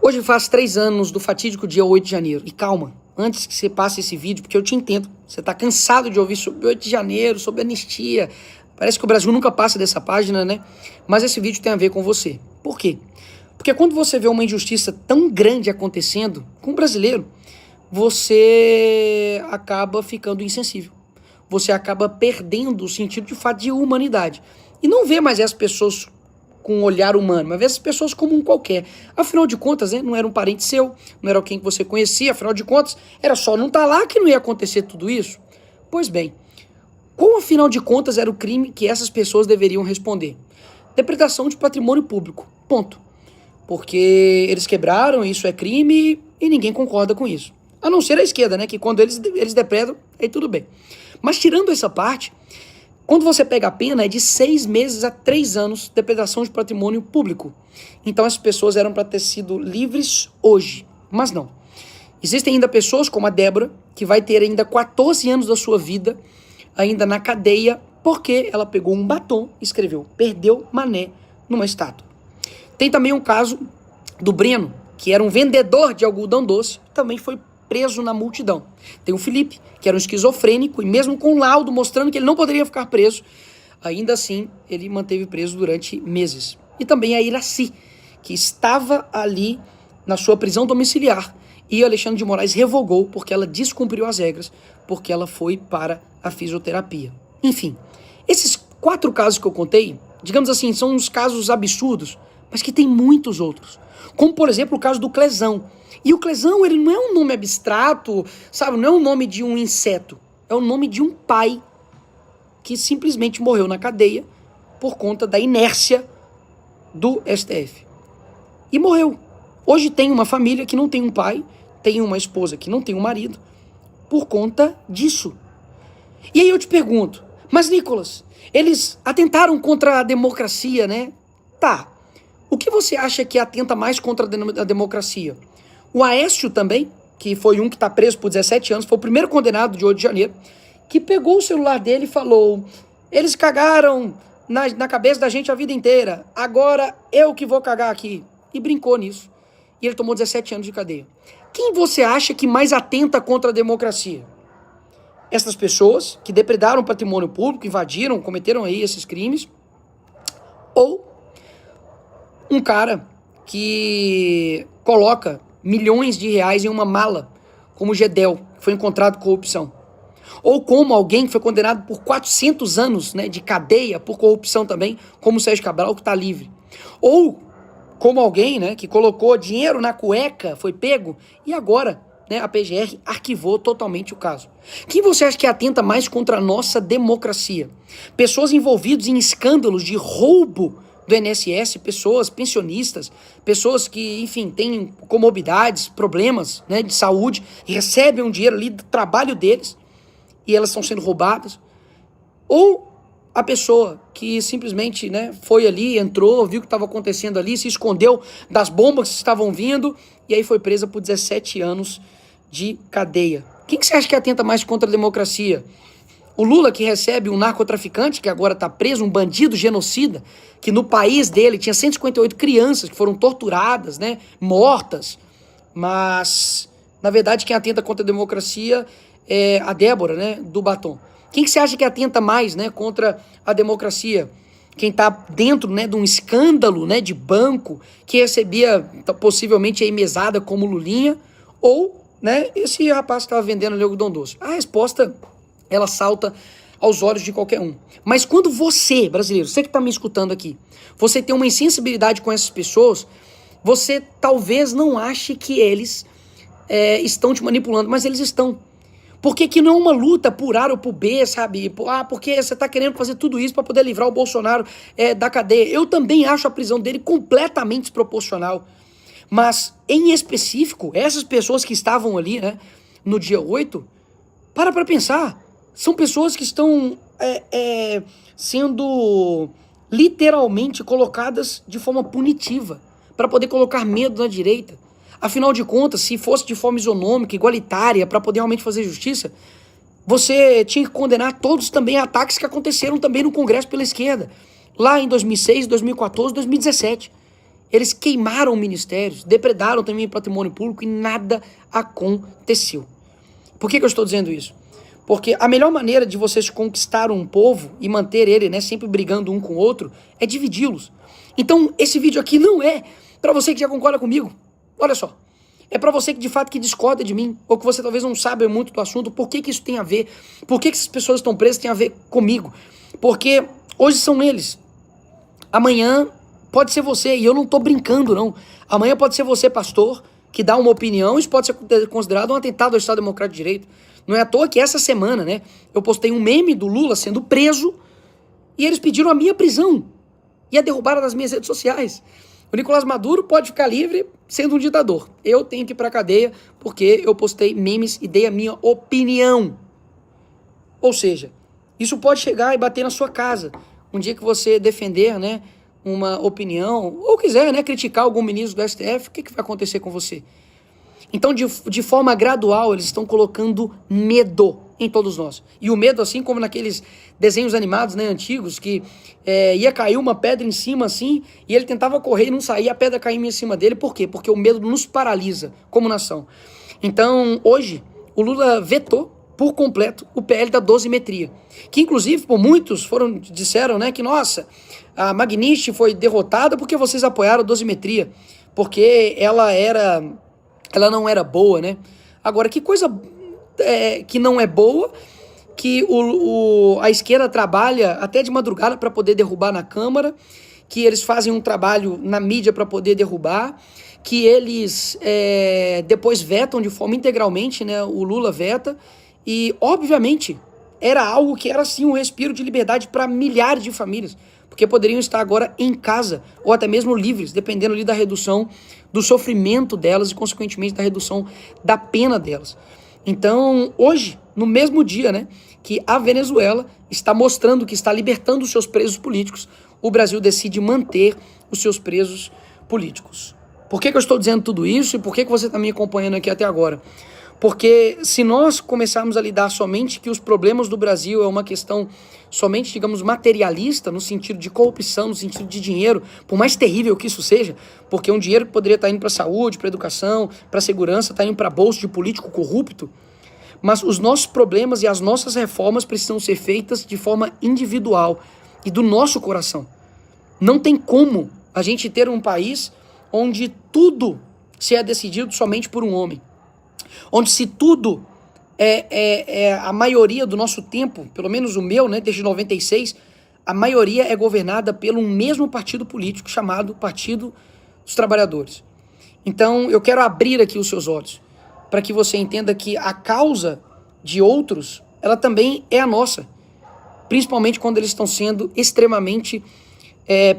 Hoje faz 3 anos do fatídico dia 8 de janeiro. E calma, antes que você passe esse vídeo, porque eu te entendo, você tá cansado de ouvir sobre 8 de janeiro, sobre anistia. Parece que o Brasil nunca passa dessa página, né? Mas esse vídeo tem a ver com você. Por quê? Porque quando você vê uma injustiça tão grande acontecendo com o brasileiro, você acaba ficando insensível. Você acaba perdendo o sentido de fato de humanidade. E não vê mais essas pessoas com um olhar humano, mas vê essas pessoas como um qualquer. Afinal de contas, né, não era um parente seu, não era alguém que você conhecia, afinal de contas, era só não estar lá que não ia acontecer tudo isso. Pois bem, qual afinal de contas era o crime que essas pessoas deveriam responder? Depredação de patrimônio público, ponto. Porque eles quebraram, isso é crime e ninguém concorda com isso. A não ser a esquerda, né, que quando eles depredam, aí tudo bem. Mas tirando essa parte, quando você pega a pena, é de 6 meses a 3 anos de depredação de patrimônio público. Então essas pessoas eram para ter sido livres hoje, mas não. Existem ainda pessoas como a Débora, que vai ter ainda 14 anos da sua vida ainda na cadeia, porque ela pegou um batom e escreveu "Perdeu Mané" numa estátua. Tem também um caso do Breno, que era um vendedor de algodão doce, também foi preso na multidão. Tem o Felipe, que era um esquizofrênico, e mesmo com laudo mostrando que ele não poderia ficar preso, ainda assim ele manteve preso durante meses. E também a Iraci, que estava ali na sua prisão domiciliar, e o Alexandre de Moraes revogou porque ela descumpriu as regras, porque ela foi para a fisioterapia. Enfim, esses 4 casos que eu contei, digamos assim, são uns casos absurdos, mas que tem muitos outros. Como, por exemplo, o caso do Clesão. E o Clesão, ele não é um nome abstrato, sabe? Não é o nome de um inseto. É o nome de um pai que simplesmente morreu na cadeia por conta da inércia do STF. E morreu. Hoje tem uma família que não tem um pai, tem uma esposa que não tem um marido, por conta disso. E aí eu te pergunto, mas Nicolas, eles atentaram contra a democracia, né? Tá. O que você acha que atenta mais contra a democracia? O Aécio também, que foi um que está preso por 17 anos, foi o primeiro condenado de 8 de janeiro, que pegou o celular dele e falou: eles cagaram na cabeça da gente a vida inteira, agora eu que vou cagar aqui. E brincou nisso. E ele tomou 17 anos de cadeia. Quem você acha que mais atenta contra a democracia? Essas pessoas que depredaram patrimônio público, invadiram, cometeram aí esses crimes, ou um cara que coloca milhões de reais em uma mala, como o Gedel, que foi encontrado com corrupção. Ou como alguém que foi condenado por 400 anos, né, de cadeia por corrupção também, como o Sérgio Cabral, que está livre. Ou como alguém, né, que colocou dinheiro na cueca, foi pego, e agora, né, a PGR arquivou totalmente o caso. Quem você acha que atenta mais contra a nossa democracia? Pessoas envolvidas em escândalos de roubo do INSS, pessoas pensionistas, pessoas que, enfim, têm comorbidades, problemas, né, de saúde, e recebem um dinheiro ali do trabalho deles e elas estão sendo roubadas. Ou a pessoa que simplesmente, né, foi ali, entrou, viu o que estava acontecendo ali, se escondeu das bombas que estavam vindo e aí foi presa por 17 anos de cadeia. Quem que você acha que atenta mais contra a democracia? O Lula, que recebe um narcotraficante, que agora está preso, um bandido genocida, que no país dele tinha 158 crianças que foram torturadas, né, mortas. Mas, na verdade, quem atenta contra a democracia é a Débora, né, do batom. Quem que você acha que atenta mais, né, contra a democracia? Quem está dentro, né, de um escândalo, né, de banco, que recebia possivelmente aí mesada como Lulinha, ou, né, esse rapaz que estava vendendo ali algodão doce? A resposta, ela salta aos olhos de qualquer um. Mas quando você, brasileiro, você que está me escutando aqui, você tem uma insensibilidade com essas pessoas, você talvez não ache que eles estão te manipulando, mas eles estão. Porque que não é uma luta por A ou por B, sabe? Porque você está querendo fazer tudo isso para poder livrar o Bolsonaro da cadeia. Eu também acho a prisão dele completamente desproporcional. Mas, em específico, essas pessoas que estavam ali, né, no dia 8, para pensar. São pessoas que estão sendo literalmente colocadas de forma punitiva, para poder colocar medo na direita. Afinal de contas, se fosse de forma isonômica, igualitária, para poder realmente fazer justiça, você tinha que condenar todos também ataques que aconteceram também no Congresso pela esquerda, lá em 2006, 2014, 2017. Eles queimaram ministérios, depredaram também patrimônio público e nada aconteceu. Por que eu estou dizendo isso? Porque a melhor maneira de vocês conquistar um povo e manter ele, né, sempre brigando um com o outro, é dividi-los. Então, esse vídeo aqui não é para você que já concorda comigo. Olha só. É para você que de fato que discorda de mim, ou que você talvez não saiba muito do assunto, por que isso tem a ver, por que essas pessoas estão presas tem a ver comigo. Porque hoje são eles. Amanhã pode ser você, e eu não tô brincando, não. Amanhã pode ser você, pastor, que dá uma opinião, isso pode ser considerado um atentado ao Estado Democrático de Direito. Não é à toa que essa semana, né, eu postei um meme do Lula sendo preso, e eles pediram a minha prisão, e a derrubada das minhas redes sociais. O Nicolás Maduro pode ficar livre sendo um ditador. Eu tenho que ir pra cadeia porque eu postei memes e dei a minha opinião. Ou seja, isso pode chegar e bater na sua casa. Um dia que você defender, né, uma opinião, ou quiser, né, criticar algum ministro do STF, o que vai acontecer com você? Então, de forma gradual, eles estão colocando medo em todos nós. E o medo, assim como naqueles desenhos animados, né, antigos, que ia cair uma pedra em cima, assim, e ele tentava correr e não saía, a pedra caía em cima dele. Por quê? Porque o medo nos paralisa como nação. Então, hoje, o Lula vetou por completo o PL da dosimetria, que inclusive por muitos disseram, né, que nossa, a Magnish foi derrotada porque vocês apoiaram a dosimetria, porque ela não era boa, né? Agora, que coisa que não é boa, que a esquerda trabalha até de madrugada para poder derrubar na Câmara, que eles fazem um trabalho na mídia para poder derrubar, que eles depois vetam de forma integralmente, né? O Lula veta, e obviamente era algo que era sim um respiro de liberdade para milhares de famílias, porque poderiam estar agora em casa, ou até mesmo livres, dependendo ali da redução do sofrimento delas e, consequentemente, da redução da pena delas. Então, hoje, no mesmo dia, né, que a Venezuela está mostrando que está libertando os seus presos políticos, o Brasil decide manter os seus presos políticos. Por que eu estou dizendo tudo isso e por que você está me acompanhando aqui até agora? Porque se nós começarmos a lidar somente que os problemas do Brasil é uma questão somente, digamos, materialista, no sentido de corrupção, no sentido de dinheiro, por mais terrível que isso seja, porque um dinheiro que poderia estar indo para a saúde, para a educação, para a segurança, está indo para bolso de político corrupto, mas os nossos problemas e as nossas reformas precisam ser feitas de forma individual e do nosso coração. Não tem como a gente ter um país onde tudo se é decidido somente por um homem. Onde se tudo a maioria do nosso tempo, pelo menos o meu, né, desde 96, a maioria é governada pelo mesmo partido político chamado Partido dos Trabalhadores. Então, eu quero abrir aqui os seus olhos para que você entenda que a causa de outros, ela também é a nossa, principalmente quando eles estão sendo extremamente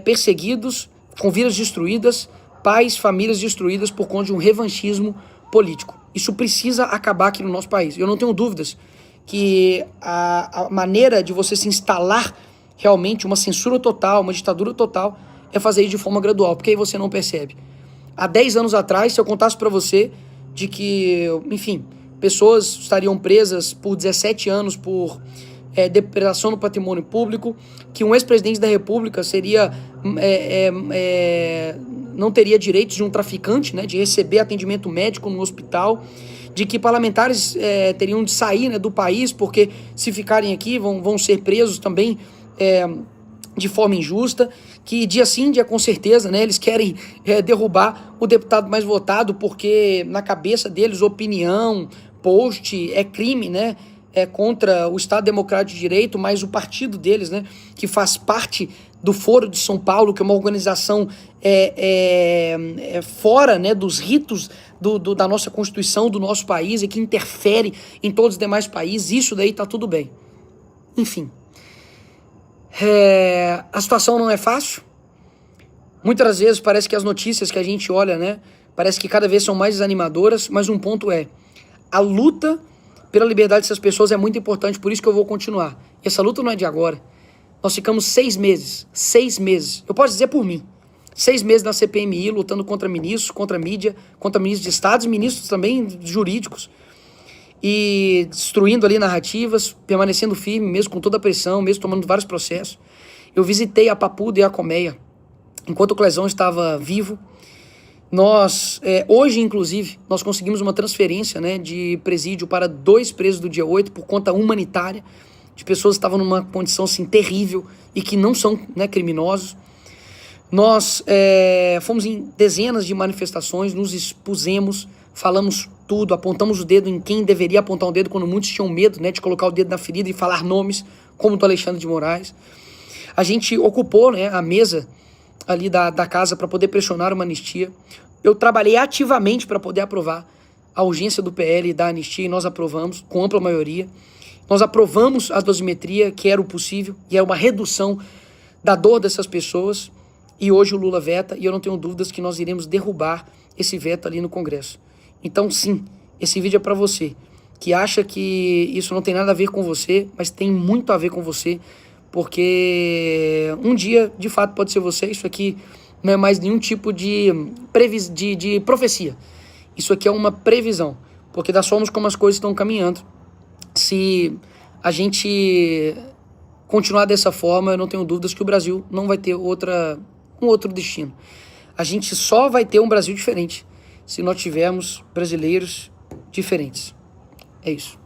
perseguidos, com vidas destruídas, pais, famílias destruídas por conta de um revanchismo político. Isso precisa acabar aqui no nosso país. Eu não tenho dúvidas que a maneira de você se instalar realmente uma censura total, uma ditadura total, é fazer isso de forma gradual, porque aí você não percebe. Há 10 anos atrás, se eu contasse para você de que, enfim, pessoas estariam presas por 17 anos por depredação do patrimônio público, que um ex-presidente da República não teria direitos de um traficante, né, de receber atendimento médico no hospital, de que parlamentares teriam de sair, né, do país, porque se ficarem aqui vão ser presos também de forma injusta, que dia sim, dia com certeza, né, eles querem derrubar o deputado mais votado, porque na cabeça deles opinião, post é crime, né, contra o Estado Democrático de Direito, mas o partido deles, né, que faz parte do Foro de São Paulo, que é uma organização fora, né, dos ritos da nossa Constituição, do nosso país, e que interfere em todos os demais países, isso daí tá tudo bem. Enfim, a situação não é fácil. Muitas das vezes parece que as notícias que a gente olha, né, parece que cada vez são mais desanimadoras, mas um ponto a luta pela liberdade dessas pessoas é muito importante, por isso que eu vou continuar. E essa luta não é de agora. Nós ficamos 6 meses, eu posso dizer por mim, 6 meses na CPMI, lutando contra ministros, contra mídia, contra ministros de estados e ministros também jurídicos, e destruindo ali narrativas, permanecendo firme, mesmo com toda a pressão, mesmo tomando vários processos. Eu visitei a Papuda e a Colmeia, enquanto o Clezão estava vivo, Hoje, inclusive, nós conseguimos uma transferência, né, de presídio para 2 presos do dia 8 por conta humanitária, de pessoas que estavam numa condição assim, terrível e que não são, né, criminosos. Nós fomos em dezenas de manifestações, nos expusemos, falamos tudo, apontamos o dedo em quem deveria apontar o dedo quando muitos tinham medo, né, de colocar o dedo na ferida e falar nomes, como do Alexandre de Moraes. A gente ocupou, né, a mesa ali da casa para poder pressionar uma anistia. Eu trabalhei ativamente para poder aprovar a urgência do PL da anistia e nós aprovamos com ampla maioria. Nós aprovamos a dosimetria, que era o possível, e é uma redução da dor dessas pessoas. E hoje o Lula veta, e eu não tenho dúvidas que nós iremos derrubar esse veto ali no Congresso. Então, sim, esse vídeo é para você, que acha que isso não tem nada a ver com você, mas tem muito a ver com você, porque um dia, de fato, pode ser você. Isso aqui não é mais nenhum tipo de profecia. Isso aqui é uma previsão, porque das formas como as coisas estão caminhando, se a gente continuar dessa forma, eu não tenho dúvidas que o Brasil não vai ter um outro destino. A gente só vai ter um Brasil diferente se nós tivermos brasileiros diferentes. É isso.